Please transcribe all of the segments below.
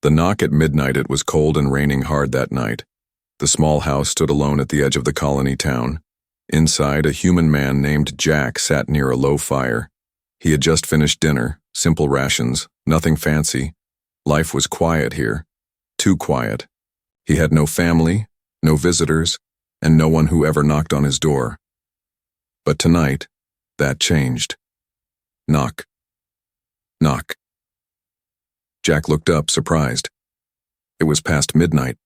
The knock at midnight. It was cold and raining hard that night. The small house stood alone at the edge of the colony town. Inside, a human man named Jack sat near a low fire. He had just finished dinner, simple rations, nothing fancy. Life was quiet here. Too quiet. He had no family, no visitors, and no one who ever knocked on his door. But tonight, that changed. Knock. Knock. Jack looked up, surprised. It was past midnight.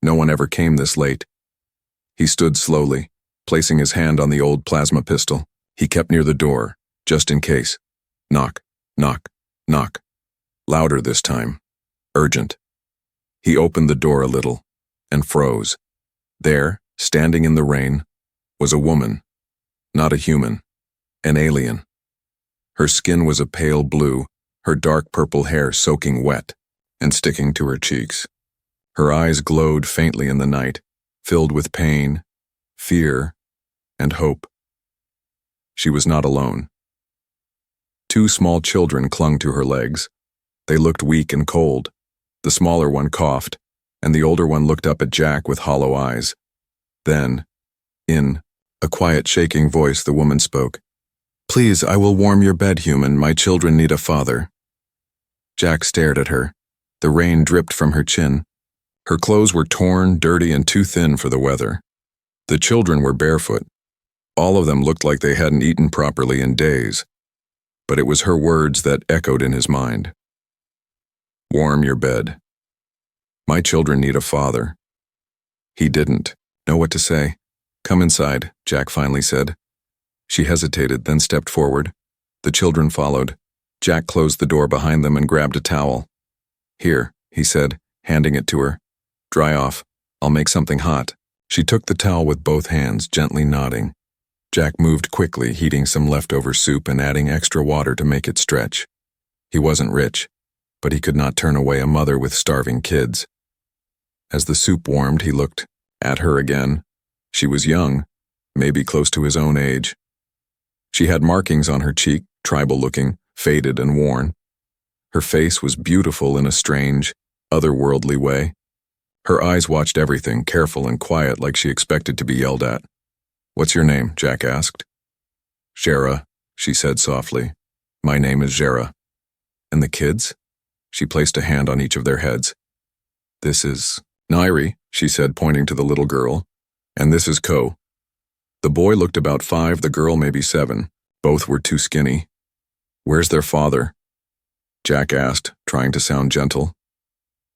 No one ever came this late. He stood slowly, placing his hand on the old plasma pistol. He kept near the door, just in case. Knock, knock, knock. Louder this time. Urgent. He opened the door a little, and froze. There, standing in the rain, was a woman. Not a human. An alien. Her skin was a pale blue, her dark purple hair soaking wet and sticking to her cheeks. Her eyes glowed faintly in the night, filled with pain, fear, and hope. She was not alone. Two small children clung to her legs. They looked weak and cold. The smaller one coughed, and the older one looked up at Jack with hollow eyes. Then, in a quiet, shaking voice, the woman spoke. "Please, I will warm your bed, human. My children need a father." Jack stared at her. The rain dripped from her chin. Her clothes were torn, dirty, and too thin for the weather. The children were barefoot. All of them looked like they hadn't eaten properly in days. But it was her words that echoed in his mind. Warm your bed. My children need a father. He didn't know what to say. "Come inside," Jack finally said. She hesitated, then stepped forward. The children followed. Jack closed the door behind them and grabbed a towel. "Here," he said, handing it to her. "Dry off. I'll make something hot." She took the towel with both hands, gently nodding. Jack moved quickly, heating some leftover soup and adding extra water to make it stretch. He wasn't rich, but he could not turn away a mother with starving kids. As the soup warmed, he looked at her again. She was young, maybe close to his own age. She had markings on her cheek, tribal-looking, faded and worn. Her face was beautiful in a strange, otherworldly way. Her eyes watched everything, careful and quiet, like she expected to be yelled at. "What's your name?" Jack asked. "Xera," she said softly. "My name is Xera." "And the kids?" She placed a hand on each of their heads. "This is Nairi," she said, pointing to the little girl. "And this is Ko." The boy looked about 5, the girl maybe 7. Both were too skinny. "Where's their father?" Jack asked, trying to sound gentle.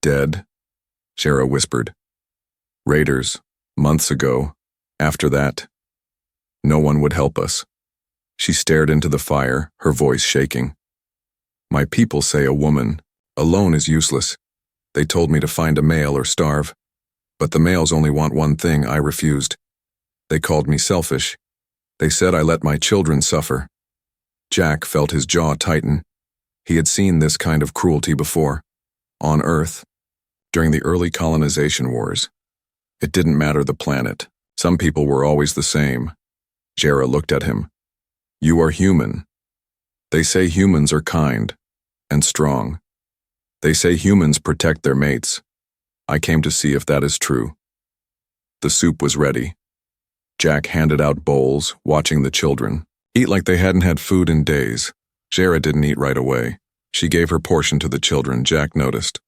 "Dead," Xera whispered. "Raiders, months ago. After that, no one would help us." She stared into the fire, her voice shaking. "My people say a woman alone is useless. They told me to find a male or starve. But the males only want one thing. I refused. They called me selfish. They said I let my children suffer." Jack felt his jaw tighten. He had seen this kind of cruelty before. On Earth, during the early colonization wars. It didn't matter the planet. Some people were always the same. Xera looked at him. "You are human. They say humans are kind and strong. They say humans protect their mates. I came to see if that is true." The soup was ready. Jack handed out bowls, watching the children eat like they hadn't had food in days. Xera didn't eat right away. She gave her portion to the children. Jack noticed.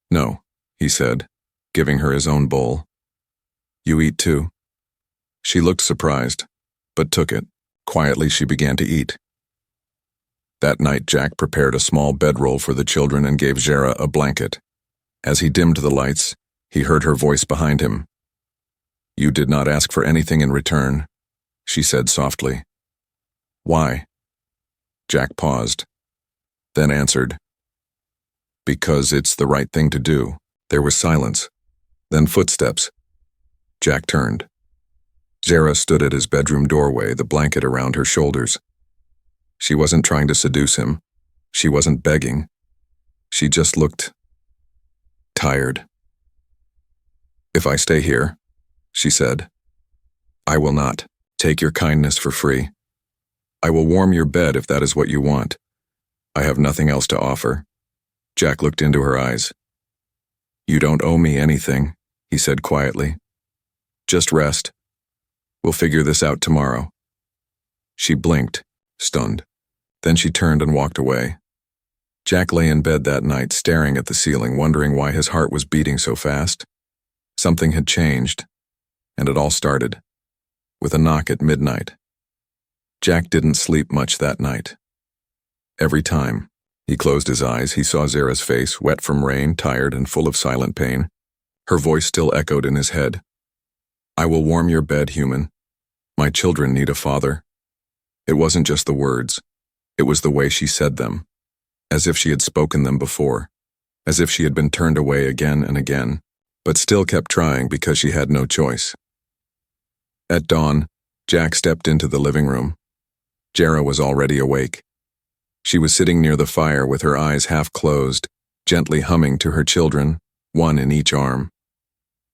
"No," he said, giving her his own bowl. "You eat too." She looked surprised, but took it. Quietly, she began to eat. That night, Jack prepared a small bedroll for the children and gave Xera a blanket. As he dimmed the lights, he heard her voice behind him. "You did not ask for anything in return," she said softly. "Why?" Jack paused, then answered, "Because it's the right thing to do." There was silence, then footsteps. Jack turned. Xera stood at his bedroom doorway, the blanket around her shoulders. She wasn't trying to seduce him. She wasn't begging. She just looked tired. "If I stay here," she said, "I will not take your kindness for free. I will warm your bed if that is what you want. I have nothing else to offer. Jack looked into her eyes. "You don't owe me anything," he said quietly. "Just rest. We'll figure this out tomorrow." She blinked, stunned. Then she turned and walked away. Jack lay in bed that night, staring at the ceiling, wondering why his heart was beating so fast. Something had changed, and it all started with a knock at midnight. Jack didn't sleep much that night. Every time he closed his eyes, he saw Zara's face, wet from rain, tired and full of silent pain. Her voice still echoed in his head. "I will warm your bed, human. My children need a father." It wasn't just the words. It was the way she said them, as if she had spoken them before, as if she had been turned away again and again, but still kept trying because she had no choice. At dawn, Jack stepped into the living room. Zara was already awake. She was sitting near the fire with her eyes half closed, gently humming to her children, one in each arm.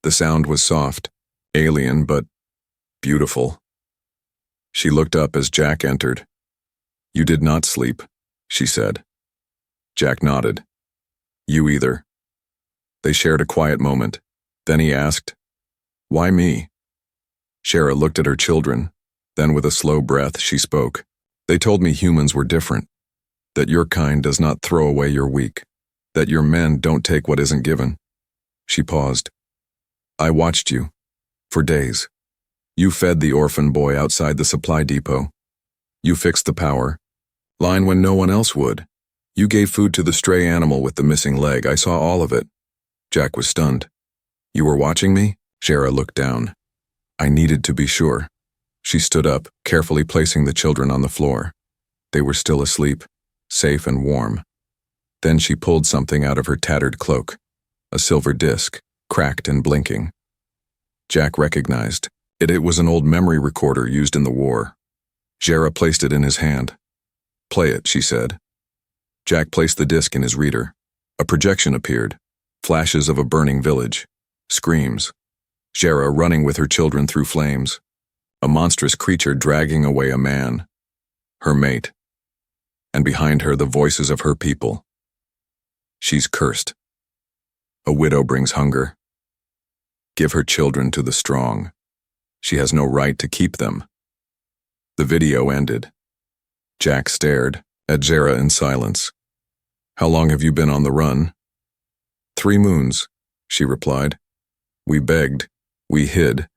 The sound was soft, alien, but beautiful. She looked up as Jack entered. "You did not sleep," she said. Jack nodded. "You either." They shared a quiet moment. Then he asked, "Why me?" Zara looked at her children. Then with a slow breath, she spoke. "They told me humans were different, that your kind does not throw away your weak, that your men don't take what isn't given." She paused. "I watched you, for days. You fed the orphan boy outside the supply depot. You fixed the power line when no one else would. You gave food to the stray animal with the missing leg. I saw all of it." Jack was stunned. "You were watching me?" Zara looked down. "I needed to be sure." She stood up, carefully placing the children on the floor. They were still asleep, safe and warm. Then she pulled something out of her tattered cloak, a silver disc, cracked and blinking. Jack recognized it. It was an old memory recorder used in the war. Zara placed it in his hand. "Play it," she said. Jack placed the disc in his reader. A projection appeared, flashes of a burning village, screams, Zara running with her children through flames, a monstrous creature dragging away a man, her mate, and behind her the voices of her people. She's cursed. A widow brings hunger. Give her children to the strong. She has no right to keep them. The video ended. Jack stared at Zara in silence. "How long have you been on the run?" "3 moons, she replied. "We begged, we hid,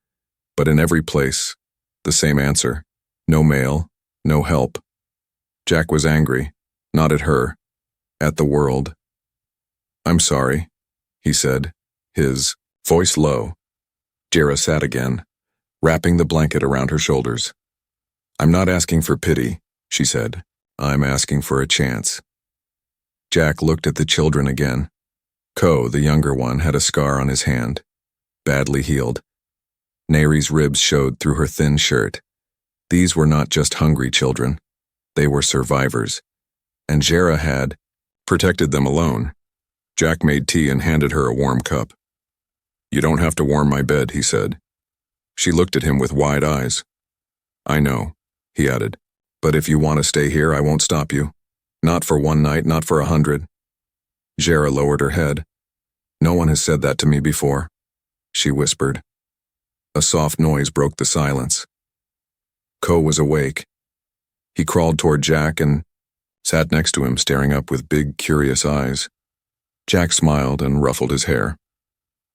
but in every place, the same answer. No mail, no help." Jack was angry, not at her, at the world. "I'm sorry," he said, his voice low. Zara sat again, wrapping the blanket around her shoulders. "I'm not asking for pity," she said. "I'm asking for a chance." Jack looked at the children again. Ko, the younger one, had a scar on his hand, badly healed. Neri's ribs showed through her thin shirt. These were not just hungry children. They were survivors. And Zara had protected them alone. Jack made tea and handed her a warm cup. "You don't have to warm my bed," he said. She looked at him with wide eyes. "I know," he added. "But if you want to stay here, I won't stop you. Not for 1 night, not for 100. Zara lowered her head. "No one has said that to me before," she whispered. A soft noise broke the silence. Ko was awake. He crawled toward Jack and sat next to him, staring up with big, curious eyes. Jack smiled and ruffled his hair.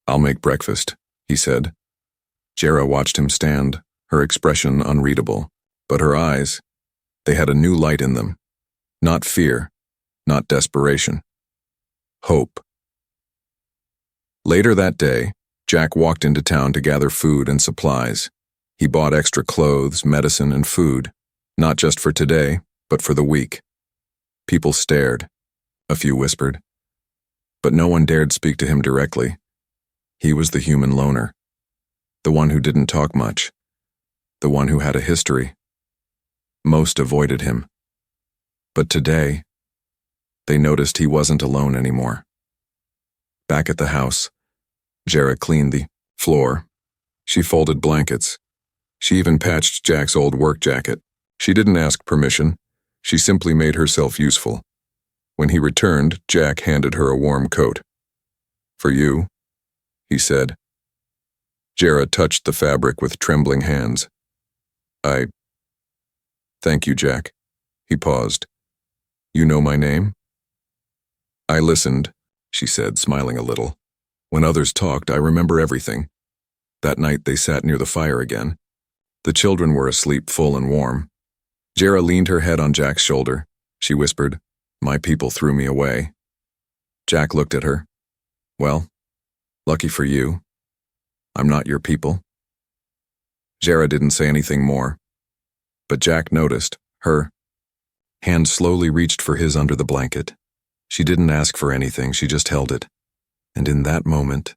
"I'll make breakfast," he said. Zara watched him stand, her expression unreadable, but her eyes, they had a new light in them. Not fear, not desperation. Hope. Later that day, Jack walked into town to gather food and supplies. He bought extra clothes, medicine, and food, not just for today, but for the week. People stared. A few whispered. But no one dared speak to him directly. He was the human loner. The one who didn't talk much. The one who had a history. Most avoided him. But today, they noticed he wasn't alone anymore. Back at the house, Zara cleaned the floor. She folded blankets. She even patched Jack's old work jacket. She didn't ask permission. She simply made herself useful. When he returned, Jack handed her a warm coat. "For you," he said. Jera touched the fabric with trembling hands. Thank you, Jack." He paused. "You know my name?" "I listened," she said, smiling a little. "When others talked, I remember everything." That night they sat near the fire again. The children were asleep, full and warm. Jera leaned her head on Jack's shoulder. She whispered, "My people threw me away." Jack looked at her. "Well, lucky for you. I'm not your people." Jera didn't say anything more, but Jack noticed. Her hand slowly reached for his under the blanket. She didn't ask for anything, she just held it. And in that moment,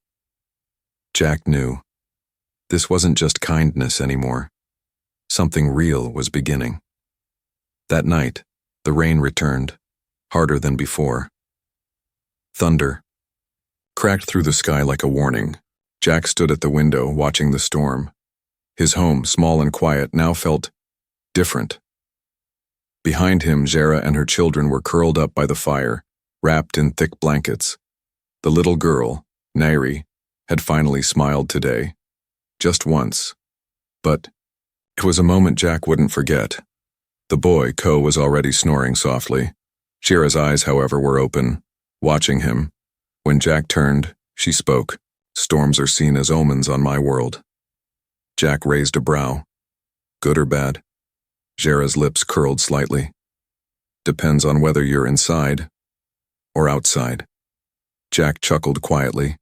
Jack knew. This wasn't just kindness anymore. Something real was beginning. That night, the rain returned, harder than before. Thunder cracked through the sky like a warning. Jack stood at the window, watching the storm. His home, small and quiet, now felt different. Behind him, Jera and her children were curled up by the fire, wrapped in thick blankets. The little girl, Nairi, had finally smiled today. Just once. But it was a moment Jack wouldn't forget. The boy, Ko, was already snoring softly. Jera's eyes, however, were open, watching him. When Jack turned, she spoke. "Storms are seen as omens on my world." Jack raised a brow. "Good or bad?" Jera's lips curled slightly. "Depends on whether you're inside or outside." Jack chuckled quietly,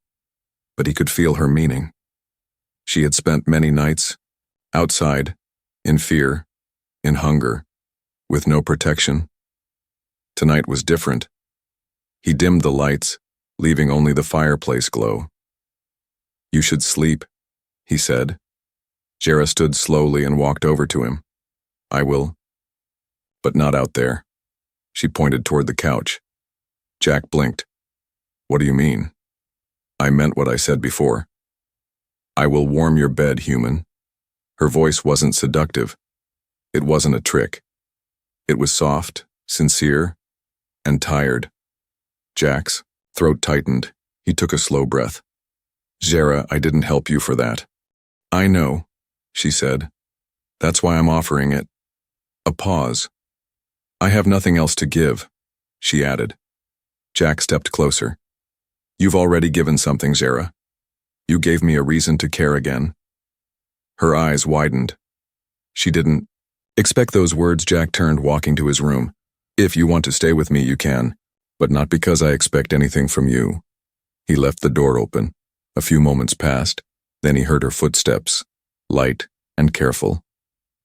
but he could feel her meaning. She had spent many nights outside, in fear, in hunger, with no protection. Tonight was different. He dimmed the lights, leaving only the fireplace glow. "You should sleep," he said. Jera stood slowly and walked over to him. "I will. But not out there." She pointed toward the couch. Jack blinked. "What do you mean?" "I meant what I said before. I will warm your bed, human." Her voice wasn't seductive. It wasn't a trick. It was soft, sincere, and tired. Jack's throat tightened. He took a slow breath. "Jera, I didn't help you for that." "I know," she said. "That's why I'm offering it." A pause. "I have nothing else to give," she added. Jack stepped closer. "You've already given something, Xera. You gave me a reason to care again." Her eyes widened. She didn't expect those words. Jack turned, walking to his room. "If you want to stay with me, you can, but not because I expect anything from you." He left the door open. A few moments passed, then he heard her footsteps, light and careful.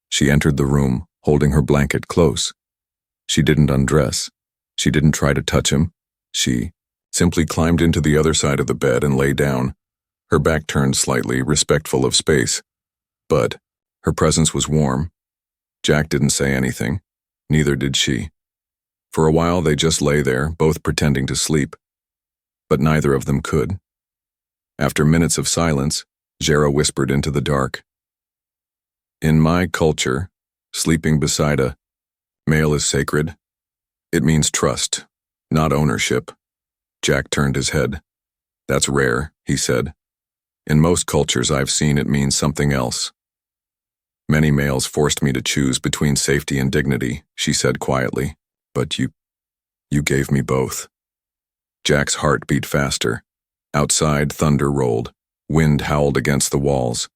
She entered the room, holding her blanket close. She didn't undress. She didn't try to touch him. She simply climbed into the other side of the bed and lay down, her back turned slightly, respectful of space. But her presence was warm. Jack didn't say anything. Neither did she. For a while they just lay there, both pretending to sleep. But neither of them could. After minutes of silence, Xero whispered into the dark. "In my culture, sleeping beside a male is sacred. It means trust, not ownership." Jack turned his head. "That's rare," he said. "In most cultures I've seen it means something else." "Many males forced me to choose between safety and dignity," she said quietly. "But you gave me both." Jack's heart beat faster. Outside, thunder rolled. Wind howled against the walls.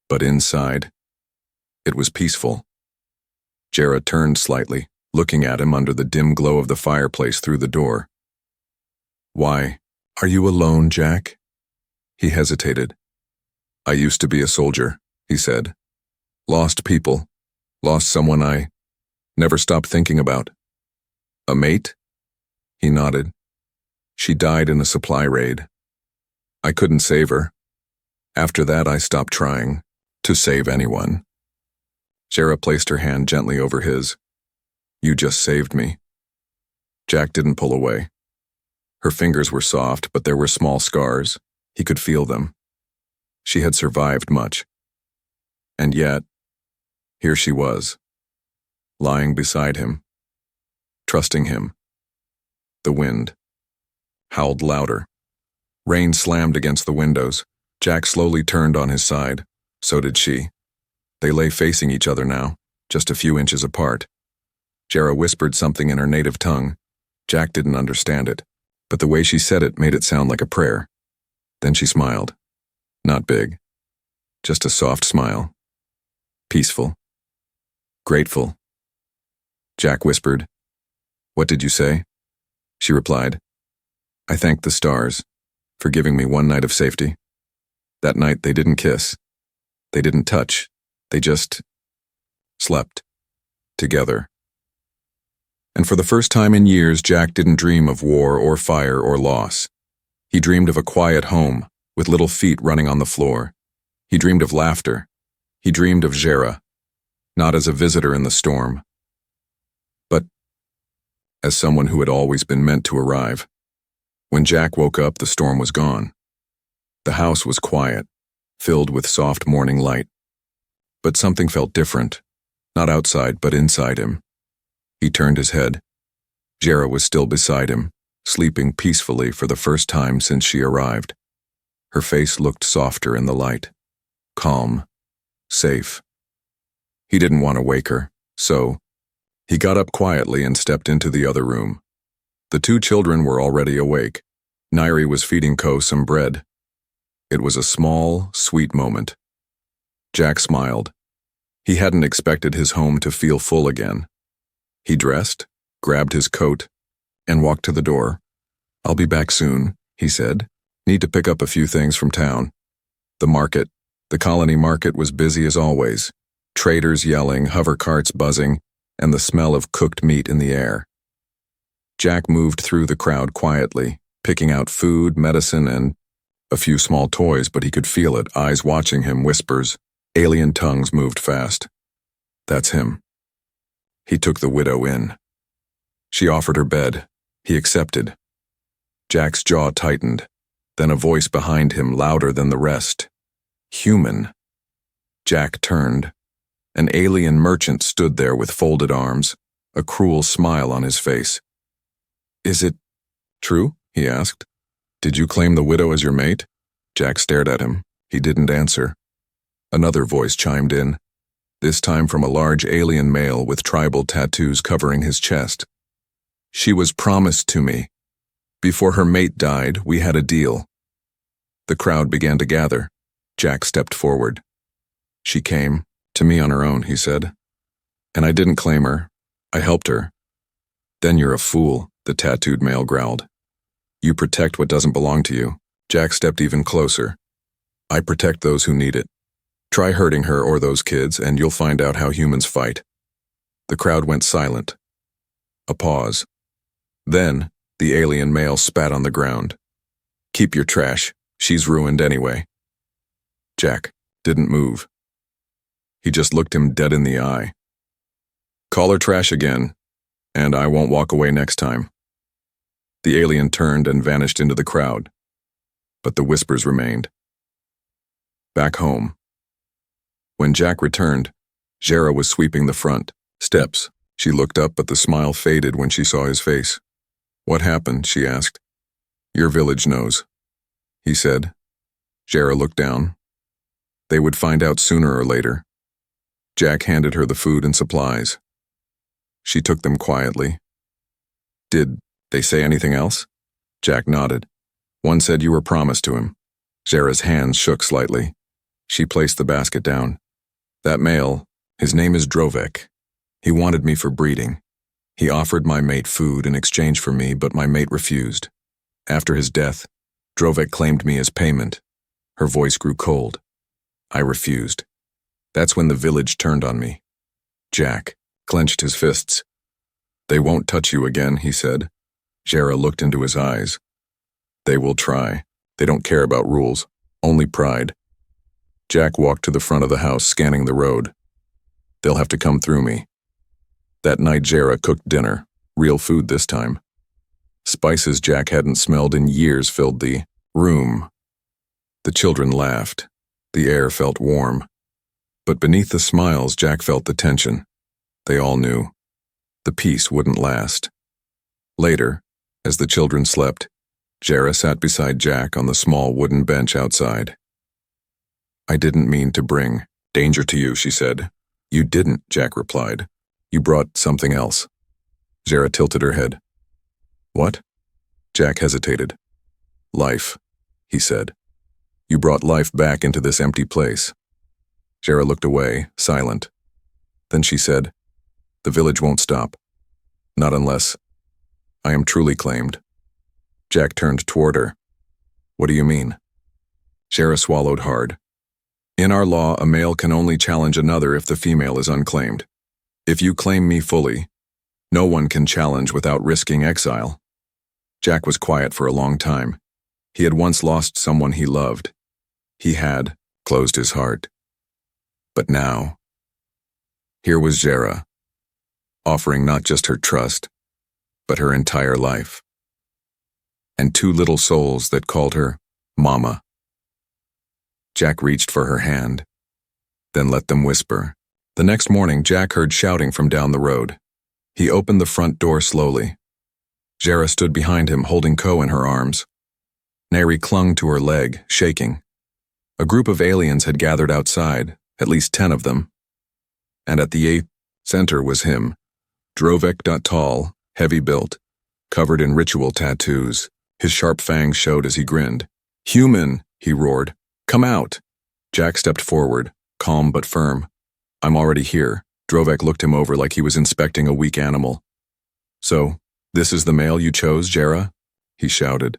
But inside, it was peaceful. Jera turned slightly, looking at him under the dim glow of the fireplace through the door. "Why, are you alone, Jack?" He hesitated. "I used to be a soldier," he said. "Lost people. Lost someone I never stopped thinking about." "A mate?" He nodded. "She died in a supply raid. I couldn't save her. After that, I stopped trying to save anyone." Jera placed her hand gently over his. "You just saved me." Jack didn't pull away. Her fingers were soft, but there were small scars. He could feel them. She had survived much. And yet, here she was, lying beside him, trusting him. The wind howled louder. Rain slammed against the windows. Jack slowly turned on his side. So did she. They lay facing each other now, just a few inches apart. Jera whispered something in her native tongue. Jack didn't understand it, but the way she said it made it sound like a prayer. Then she smiled. Not big. Just a soft smile. Peaceful. Grateful. Jack whispered, "What did you say?" She replied, "I thanked the stars for giving me one night of safety." That night they didn't kiss. They didn't touch. They just slept. Together. And for the first time in years, Jack didn't dream of war or fire or loss. He dreamed of a quiet home, with little feet running on the floor. He dreamed of laughter. He dreamed of Jera, not as a visitor in the storm, but as someone who had always been meant to arrive. When Jack woke up, the storm was gone. The house was quiet, filled with soft morning light. But something felt different, not outside but inside him. He turned his head. Jera was still beside him, sleeping peacefully for the first time since she arrived. Her face looked softer in the light. Calm. Safe. He didn't want to wake her, so he got up quietly and stepped into the other room. The two children were already awake. Nairi was feeding Ko some bread. It was a small, sweet moment. Jack smiled. He hadn't expected his home to feel full again. He dressed, grabbed his coat, and walked to the door. "I'll be back soon," he said. "Need to pick up a few things from town." The colony market was busy as always. Traders yelling, hover carts buzzing, and the smell of cooked meat in the air. Jack moved through the crowd quietly, picking out food, medicine, and a few small toys, but he could feel it, eyes watching him, whispers. Alien tongues moved fast. That's him. He took the widow in. She offered her bed. He accepted. Jack's jaw tightened. Then a voice behind him, louder than the rest. Human. Jack turned. An alien merchant stood there with folded arms, a cruel smile on his face. "Is it true?" he asked. "Did you claim the widow as your mate?" Jack stared at him. He didn't answer. Another voice chimed in, this time from a large alien male with tribal tattoos covering his chest. "She was promised to me. Before her mate died, we had a deal." The crowd began to gather. Jack stepped forward. "She came to me on her own," he said. "And I didn't claim her. I helped her." "Then you're a fool," the tattooed male growled. "You protect what doesn't belong to you." Jack stepped even closer. "I protect those who need it. Try hurting her or those kids, and you'll find out how humans fight." The crowd went silent. A pause. Then, the alien male spat on the ground. "Keep your trash. She's ruined anyway." Jack didn't move. He just looked him dead in the eye. "Call her trash again, and I won't walk away next time." The alien turned and vanished into the crowd, but the whispers remained. Back home. When Jack returned, Jera was sweeping the front steps. She looked up, but the smile faded when she saw his face. "What happened?" she asked. "Your village knows," he said. Jera looked down. They would find out sooner or later. Jack handed her the food and supplies. She took them quietly. "Did they say anything else?" Jack nodded. "One said you were promised to him." Jera's hands shook slightly. She placed the basket down. "That male, his name is Drovek. He wanted me for breeding. He offered my mate food in exchange for me, but my mate refused. After his death, Drovek claimed me as payment." Her voice grew cold. "I refused. That's when the village turned on me." Jack clenched his fists. "They won't touch you again," he said. Jera looked into his eyes. "They will try. They don't care about rules, only pride." Jack walked to the front of the house, scanning the road. "They'll have to come through me." That night Jera cooked dinner, real food this time. Spices Jack hadn't smelled in years filled the room. The children laughed. The air felt warm. But beneath the smiles, Jack felt the tension. They all knew. The peace wouldn't last. Later, As the children slept, Jera sat beside Jack on the small wooden bench outside. "I didn't mean to bring danger to you," she said. "You didn't," Jack replied. "You brought something else." Jera tilted her head. "What?" Jack hesitated. "Life," he said. "You brought life back into this empty place." Jera looked away, silent. Then she said, "The village won't stop. Not unless I am truly claimed." Jack turned toward her. "What do you mean?" Jera swallowed hard. "In our law, a male can only challenge another if the female is unclaimed. If you claim me fully, no one can challenge without risking exile." Jack was quiet for a long time. He had once lost someone he loved. He had closed his heart. But now, here was Jera, offering not just her trust, but her entire life. And two little souls that called her Mama. Jack reached for her hand, then let them whisper. The next morning, Jack heard shouting from down the road. He opened the front door slowly. Jera stood behind him, holding Ko in her arms. Neri clung to her leg, shaking. A group of aliens had gathered outside, at least 10 of them. And at the 8th center was him, Drovek, tall, heavy-built, covered in ritual tattoos. His sharp fangs showed as he grinned. "Human," he roared. "Come out." Jack stepped forward, calm but firm. "I'm already here." Drovek looked him over like he was inspecting a weak animal. "So, this is the male you chose, Jera?" he shouted.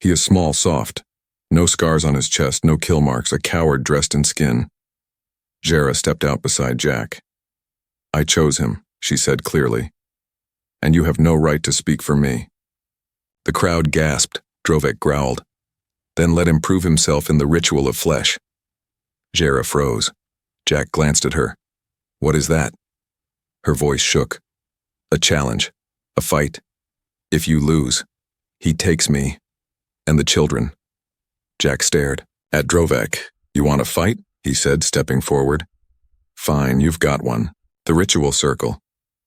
"He is small, soft. No scars on his chest, no kill marks, a coward dressed in skin." Jera stepped out beside Jack. "I chose him," she said clearly. "And you have no right to speak for me." The crowd gasped. Drovek growled. "Then let him prove himself in the ritual of flesh." Jera froze. Jack glanced at her. "What is that?" Her voice shook. "A challenge. A fight. If you lose, he takes me. And the children." Jack stared at Drovek. "You want to fight?" he said, stepping forward. "Fine, you've got one." The ritual circle.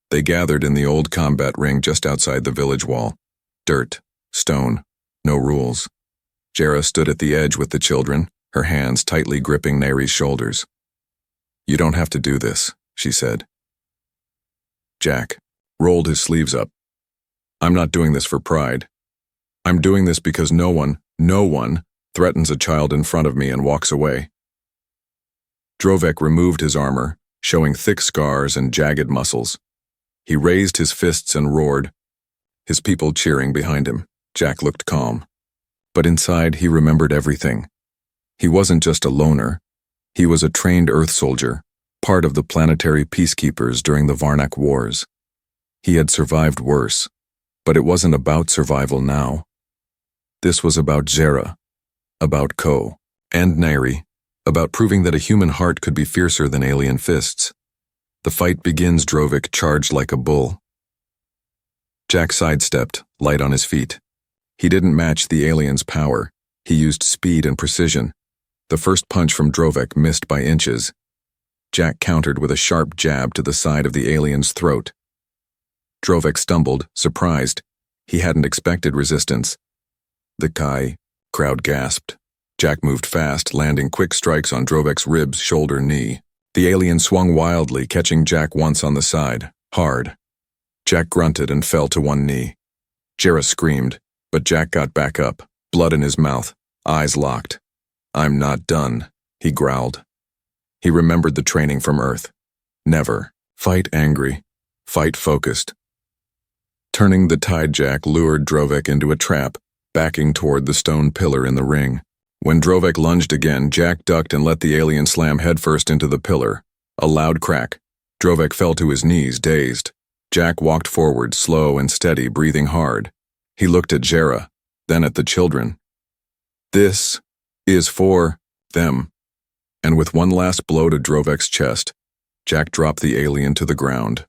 They gathered in the old combat ring just outside the village wall. Dirt, stone, no rules. Jera stood at the edge with the children, her hands tightly gripping Neri's shoulders. "You don't have to do this," she said. Jack rolled his sleeves up. "I'm not doing this for pride. I'm doing this because no one threatens a child in front of me and walks away." Drovek removed his armor, showing thick scars and jagged muscles. He raised his fists and roared, his people cheering behind him. Jack looked calm. But inside, he remembered everything. He wasn't just a loner. He was a trained Earth soldier, part of the planetary peacekeepers during the Varnak Wars. He had survived worse, but it wasn't about survival now. This was about Jera, about Ko, and Neri, about proving that a human heart could be fiercer than alien fists. "The fight begins," Drovek charged like a bull. Jack sidestepped, light on his feet. He didn't match the alien's power. He used speed and precision. The first punch from Drovek missed by inches. Jack countered with a sharp jab to the side of the alien's throat. Drovek stumbled, surprised. He hadn't expected resistance. "The Kai," crowd gasped. Jack moved fast, landing quick strikes on Drovek's ribs, shoulder, knee. The alien swung wildly, catching Jack once on the side, hard. Jack grunted and fell to one knee. Jera screamed, but Jack got back up, blood in his mouth, eyes locked. "I'm not done," he growled. He remembered the training from Earth. Never. Fight angry. Fight focused. Turning the tide, Jack lured Drovek into a trap, backing toward the stone pillar in the ring. When Drovek lunged again, Jack ducked and let the alien slam headfirst into the pillar. A loud crack. Drovek fell to his knees, dazed. Jack walked forward, slow and steady, breathing hard. He looked at Jera, then at the children. "This is for them." And with one last blow to Drovek's chest, Jack dropped the alien to the ground.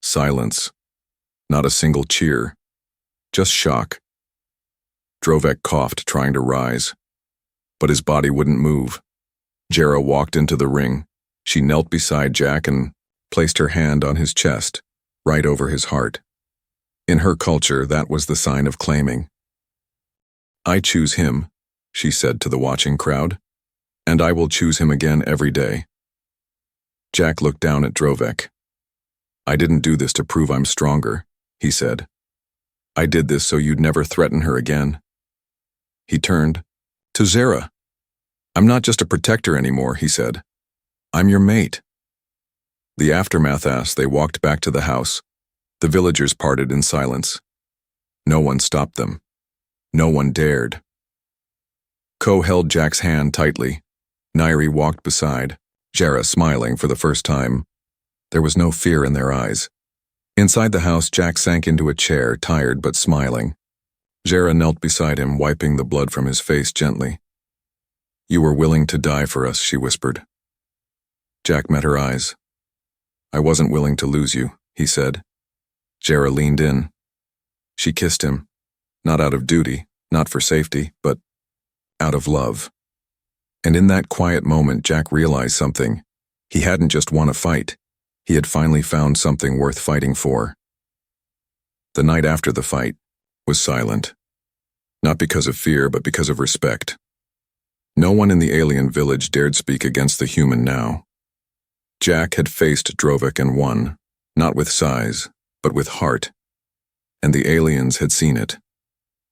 Silence. Not a single cheer. Just shock. Drovek coughed, trying to rise. But his body wouldn't move. Jera walked into the ring. She knelt beside Jack and placed her hand on his chest, right over his heart. In her culture, that was the sign of claiming. "I choose him," she said to the watching crowd, "and I will choose him again every day." Jack looked down at Drovek. "I didn't do this to prove I'm stronger," he said. "I did this so you'd never threaten her again." He turned to Zara. "I'm not just a protector anymore," he said. "I'm your mate." The aftermath as they walked back to the house, the villagers parted in silence. No one stopped them. No one dared. Ko held Jack's hand tightly. Nairi walked beside, Jara smiling for the first time. There was no fear in their eyes. Inside the house, Jack sank into a chair, tired but smiling. Jara knelt beside him, wiping the blood from his face gently. "You were willing to die for us," she whispered. Jack met her eyes. "I wasn't willing to lose you," he said. Jara leaned in. She kissed him, not out of duty, not for safety, but out of love. And in that quiet moment, Jack realized something. He hadn't just won a fight. He had finally found something worth fighting for. The night after the fight was silent. Not because of fear, but because of respect. No one in the alien village dared speak against the human now. Jack had faced Drovek and won, not with size, but with heart. And the aliens had seen it.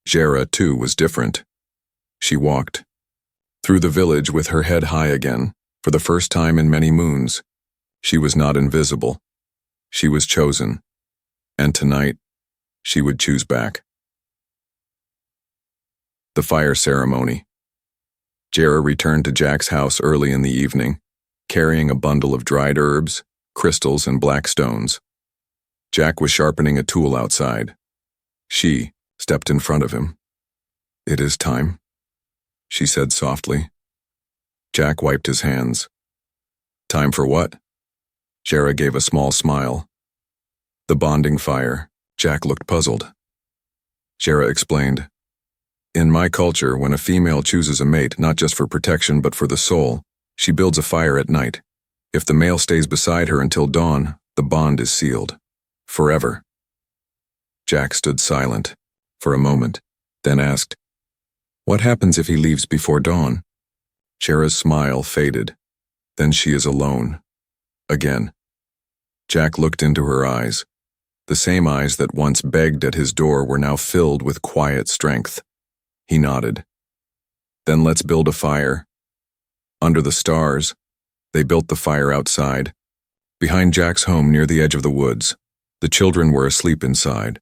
Jara, too, was different. She walked through the village with her head high again, for the first time in many moons. She was not invisible. She was chosen. And tonight, she would choose back. The fire ceremony. Jara returned to Jack's house early in the evening, carrying a bundle of dried herbs, crystals, and black stones. Jack was sharpening a tool outside. She stepped in front of him. "It is time," she said softly. Jack wiped his hands. "Time for what?" Jara gave a small smile. "The bonding fire." Jack looked puzzled. Jara explained. "In my culture, when a female chooses a mate, not just for protection but for the soul, she builds a fire at night. If the male stays beside her until dawn, the bond is sealed. Forever." Jack stood silent for a moment, then asked, "What happens if he leaves before dawn?" Jara's smile faded. "Then she is alone. Again." Jack looked into her eyes. The same eyes that once begged at his door were now filled with quiet strength. He nodded. "Then let's build a fire." Under the stars, they built the fire outside, behind Jack's home near the edge of the woods. The children were asleep inside.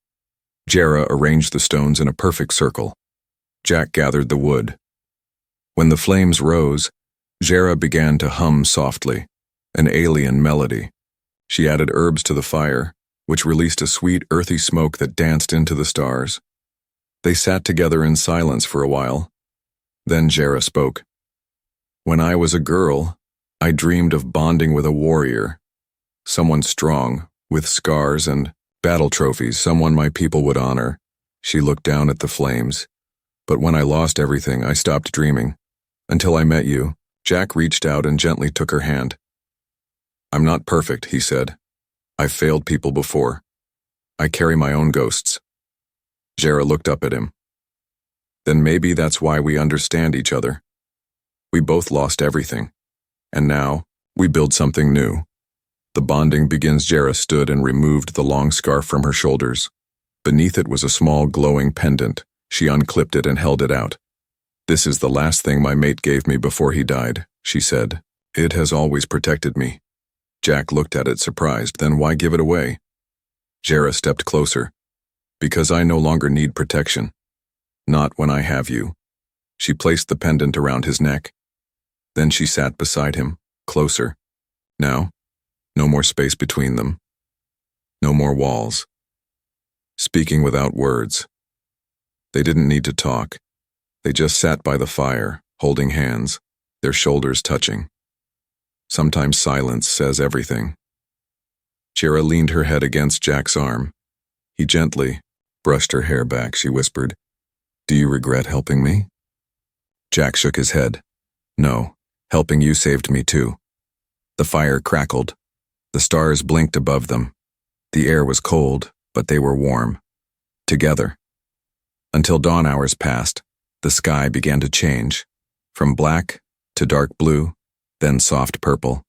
Jara arranged the stones in a perfect circle. Jack gathered the wood. When the flames rose, Jara began to hum softly, an alien melody. She added herbs to the fire, which released a sweet, earthy smoke that danced into the stars. They sat together in silence for a while. Then Jara spoke. "When I was a girl, I dreamed of bonding with a warrior, someone strong, with scars and battle trophies, someone my people would honor." She looked down at the flames. "But when I lost everything, I stopped dreaming. Until I met you." Jack reached out and gently took her hand. "I'm not perfect," he said. "I've failed people before. I carry my own ghosts." Jara looked up at him. "Then maybe that's why we understand each other. We both lost everything. And now, we build something new." The bonding begins. Jara stood and removed the long scarf from her shoulders. Beneath it was a small glowing pendant. She unclipped it and held it out. "This is the last thing my mate gave me before he died," she said. "It has always protected me." Jack looked at it surprised. "Then why give it away?" Jara stepped closer. "Because I no longer need protection. Not when I have you." She placed the pendant around his neck. Then she sat beside him, closer. Now, no more space between them. No more walls. Speaking without words. They didn't need to talk. They just sat by the fire, holding hands, their shoulders touching. Sometimes silence says everything. Jara leaned her head against Jack's arm. He gently brushed her hair back. She whispered, "Do you regret helping me?" Jack shook his head. "No, helping you saved me too." The fire crackled. The stars blinked above them. The air was cold, but they were warm. together. Until dawn hours passed, the sky began to change, from black to dark blue, then soft purple.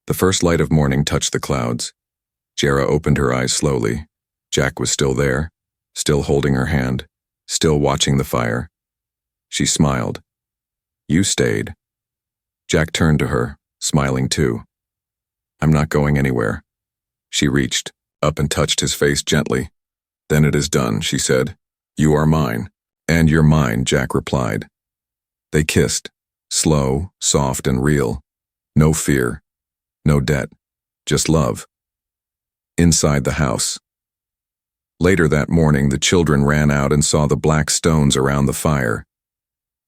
The first light of morning touched the clouds. Jera opened her eyes slowly. Jack was still there, still holding her hand, still watching the fire. She smiled. "You stayed." Jack turned to her, smiling too. "I'm not going anywhere." She reached up and touched his face gently. "Then it is done," she said. "You are mine." "And you're mine," Jack replied. They kissed, slow, soft, and real. No fear, no debt, just love. Inside the house. Later that morning, the children ran out and saw the black stones around the fire.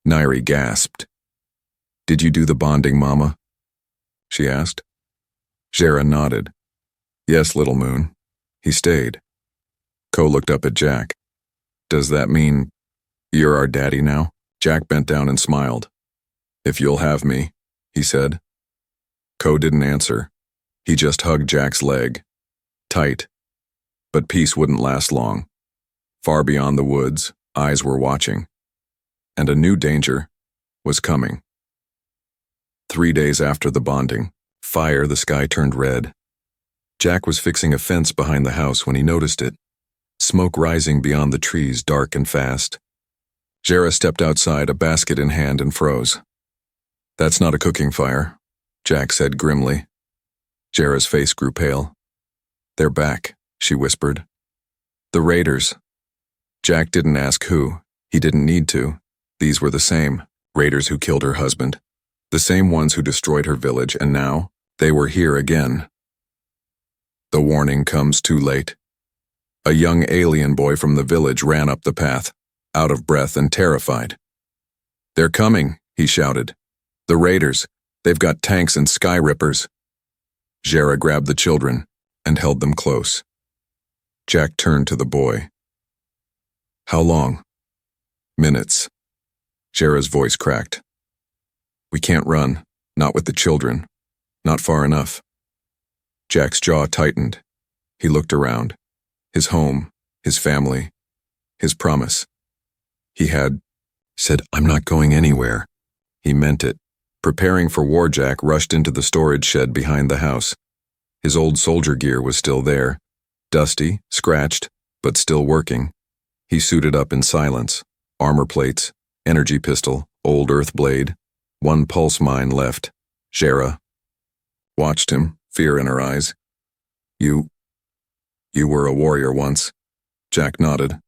Nairi gasped. "Did you do the bonding, Mama?" she asked. Jera nodded. "Yes, little moon." He stayed. Ko looked up at Jack. "Does that mean you're our daddy now?" Jack bent down and smiled. "If you'll have me," he said. Ko didn't answer. He just hugged Jack's leg. Tight. But peace wouldn't last long. Far beyond the woods, eyes were watching. And a new danger was coming. 3 days after the bonding, the sky turned red. Jack was fixing a fence behind the house when he noticed it. Smoke rising beyond the trees, dark and fast. Jera stepped outside, a basket in hand, and froze. "That's not a cooking fire," Jack said grimly. Jera's face grew pale. "They're back," she whispered. "The raiders." Jack didn't ask who. He didn't need to. These were the same raiders who killed her husband. The same ones who destroyed her village, and now they were here again. The warning comes too late. A young alien boy from the village ran up the path, out of breath and terrified. "They're coming," he shouted. "The raiders. They've got tanks and sky rippers." Jera grabbed the children and held them close. Jack turned to the boy. "How long?" "Minutes." Jera's voice cracked. "We can't run, not with the children. Not far enough." Jack's jaw tightened. He looked around. His home, his family, his promise. He had said, "I'm not going anywhere." He meant it. Preparing for war, Jack rushed into the storage shed behind the house. His old soldier gear was still there, dusty, scratched, but still working. He suited up in silence. Armor plates, energy pistol, old earth blade, one pulse mine left. Jera watched him, fear in her eyes. You were a warrior once." Jack nodded.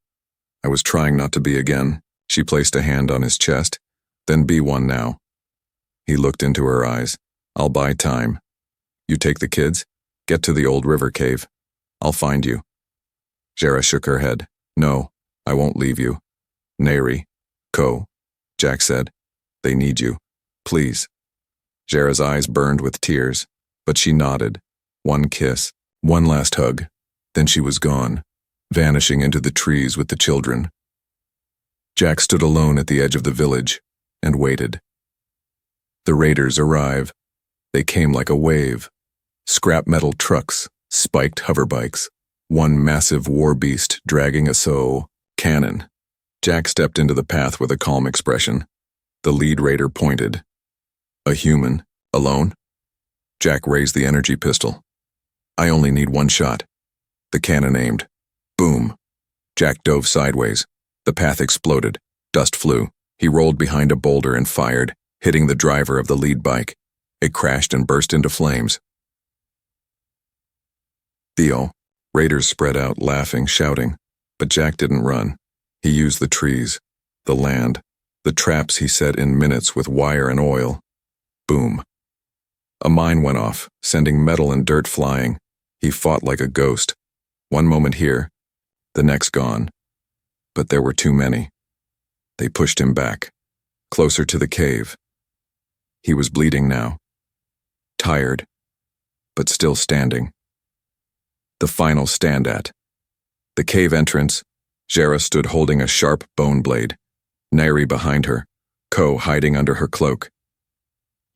"I was trying not to be again." She placed a hand on his chest. "Then be one now." He looked into her eyes. "I'll buy time. You take the kids, get to the old river cave. I'll find you." Jera shook her head. "No, I won't leave you." "Nairi, Ko," Jack said. "They need you. Please." Jera's eyes burned with tears, but she nodded. One kiss, one last hug. Then she was gone, vanishing into the trees with the children. Jack stood alone at the edge of the village and waited. The raiders arrive. They came like a wave. Scrap metal trucks, spiked hoverbikes, one massive war beast dragging a cannon. Jack stepped into the path with a calm expression. The lead raider pointed. "A human, alone?" Jack raised the energy pistol. "I only need one shot." The cannon aimed. Boom. Jack dove sideways. The path exploded. Dust flew. He rolled behind a boulder and fired, hitting the driver of the lead bike. It crashed and burst into flames. Theo. Raiders spread out, laughing, shouting. But Jack didn't run. He used the trees, the land, the traps he set in minutes with wire and oil. Boom. A mine went off, sending metal and dirt flying. He fought like a ghost. One moment here, the next gone. But there were too many. They pushed him back, closer to the cave. He was bleeding now. Tired, but still standing. The final stand-at. The cave entrance. Jera stood holding a sharp bone blade. Nairi behind her, Ko hiding under her cloak.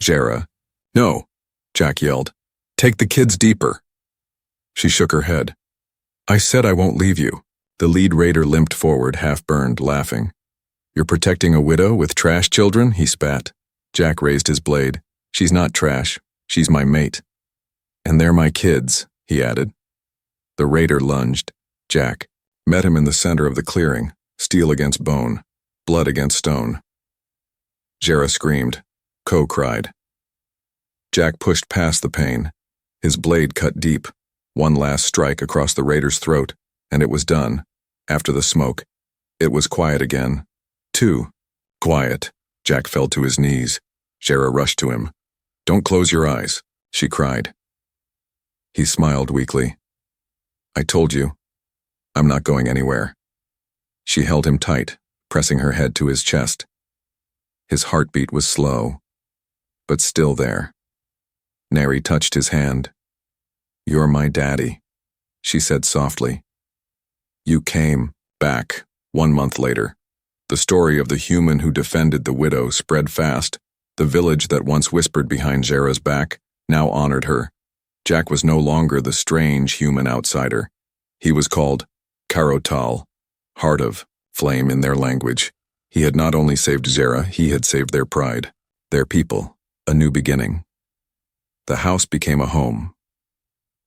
Jera. "No," Jack yelled. "Take the kids deeper." She shook her head. "I said I won't leave you." The lead raider limped forward, half-burned, laughing. "You're protecting a widow with trash children?" he spat. Jack raised his blade. "She's not trash. She's my mate." "And they're my kids," he added. The raider lunged. Jack met him in the center of the clearing, steel against bone, blood against stone. Jera screamed. Ko cried. Jack pushed past the pain. His blade cut deep, one last strike across the raider's throat, and it was done. After the smoke, it was quiet again. Too quiet. Jack fell to his knees. Jera rushed to him. "Don't close your eyes," she cried. He smiled weakly. "I told you, I'm not going anywhere." She held him tight, pressing her head to his chest. His heartbeat was slow, but still there. Neri touched his hand. "You're my daddy," she said softly. You came back 1 month later. The story of the human who defended the widow spread fast. The village that once whispered behind Jera's back now honored her. Jack was no longer the strange human outsider. He was called Karotal, heart of flame in their language. He had not only saved Xera, he had saved their pride, their people, a new beginning. The house became a home.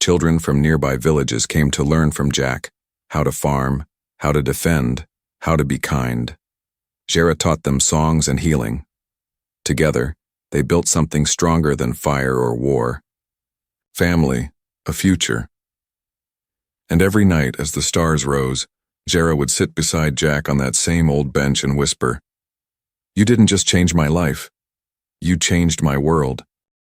Children from nearby villages came to learn from Jack how to farm, how to defend, how to be kind. Xera taught them songs and healing. Together, they built something stronger than fire or war. Family, a future. And every night as the stars rose, Xera would sit beside Jack on that same old bench and whisper, "You didn't just change my life. You changed my world."